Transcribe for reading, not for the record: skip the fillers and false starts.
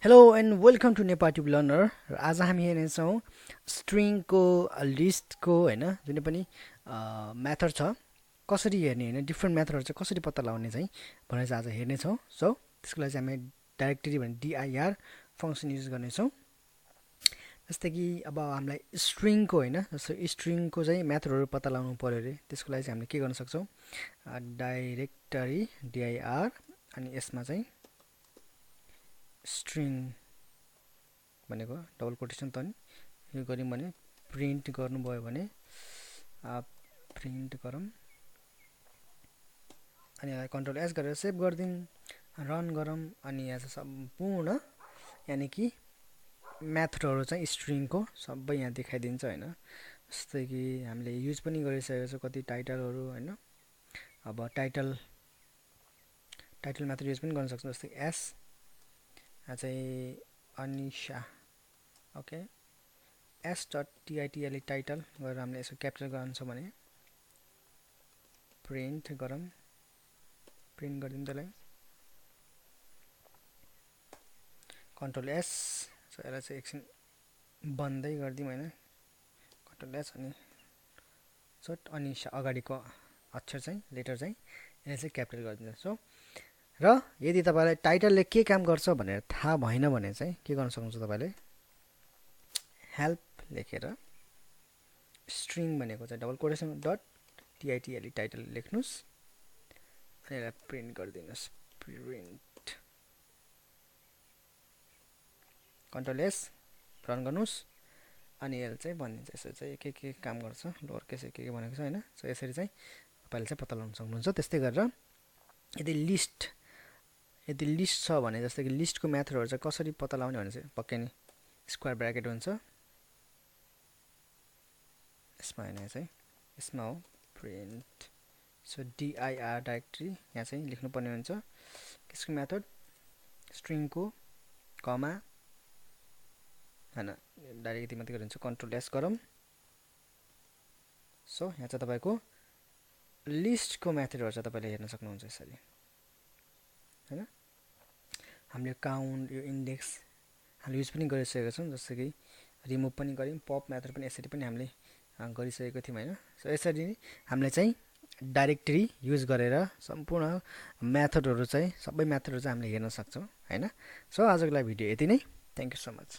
Hello and welcome to NepaTube Learner. आज हामी हेर्नेछौँ स्ट्रिङको लिस्टको हैन जुनै पनि मेथड छ कसरी हेर्ने हैन डिफरेन्ट मेथडहरु चाहिँ कसरी पत्ता लगाउने चाहिँ भनेर चाहिँ आज हेर्नेछौँ। सो त्यसको लागि चाहिँ हामी डाइरेक्टरी भने dir फंक्सन युज गर्नेछौँ। जस्तै कि अब हामीलाई स्ट्रिङको हैन जस्तो स्ट्रिङको चाहिँ मेथडहरु पत्ता लगाउनु पर्यो रे त्यसको लागि चाहिँ हामीले के गर्न सक्छौँ डाइरेक्टरी dir अनि यसमा चाहिँ स्ट्रिङ भनेको डबल कोटेसन त नि यो गर्यौं भने प्रिन्ट गर्नुभयो भने प्रिन्ट गरौँ अनि यसलाई कन्ट्रोल एस गरेर सेभ गर्दिन रन गरौँ अनि यहाँ चाहिँ सम्पूर्ण यानी कि मेथडहरु चाहिँ स्ट्रिङको सबै यहाँ देखाइदिन्छ हैन। जस्तै कि हामीले युज पनि गरिसकेको छ कति टाइटलहरु हैन। अब टाइटल मेथड युज पनि गर्न सक्छौं जस्तै एस चाहिँ अनिशा ओके s.title टाइटल गरेर हामीले यसो क्याप्चर गर्छौं भने प्रिन्ट गरौँ प्रिन्ट गर्दिन त्यसलाई कन्ट्रोल एस सो यसलाई चाहिँ एकछिन बन्दै गर्दिम हैन कन्ट्रोल एस अनि शर्ट अनिशा अगाडिको अक्षर चाहिँ लेटर चाहिँ यसले चाहिँ क्याप्चर गरिदिन्छ। सो र यदि तपाईलाई टाइटलले के काम गर्छ भनेर थाहा भएन भने चाहिँ के गर्न सक्नुहुन्छ तपाईले हेल्प लेखेर स्ट्रिङ भनेको चाहिँ double quotation dot title title लेख्नुस् अनि यसलाई प्रिन्ट गरिदिनुस् प्रिन्ट कन्ट्रोल एस रन गर्नुस् अनि यसले चाहिँ भनिन्छ यसो चाहिँ के काम गर्छ लोअर केस के भनेको छ हैन। सो यसरी चाहिँ तपाईले चाहिँ पत्ता लगाउन सक्नुहुन्छ। त्यस्तै गरेर यदि लिस्ट छ भने जस्तै कि लिस्टको मेथडहरु चाहिँ कसरी पत्ता लगाउने भने चाहिँ पक्कै नि स्क्वायर ब्र्याकेट हुन्छ यसमा हैन चाहिँ यसमा हो प्रिन्ट सो dir डाइरेक्टरी यहाँ चाहिँ लेख्नु पर्ने हुन्छ त्यसको मेथड स्ट्रिङको कमा हैन डाइरेक्ट यति मात्रै गरिन्छ कन्ट्रोल एस गरौँ। सो यहाँ चाहिँ तपाईको लिस्टको मेथडहरु चाहिँ तपाईले हेर्न सक्नुहुन्छ यसरी हैन। हामीले काउन्ट यो इन्डेक्स हामीले युज पनि गरिसकेका छौं जस्तै कि रिमुभ पनि गर्यौं पप मेथड पनि यसरी पनि हामीले गरिसकेको थियौं हैन। सो यसरी नै हामीले चाहिँ डाइरेक्टरी युज गरेर सम्पूर्ण मेथडहरु चाहिँ सबै मेथडहरु चाहिँ हामीले हेर्न सक्छौं हैन। सो आजको लागि भिडियो यति नै। Thank you so much.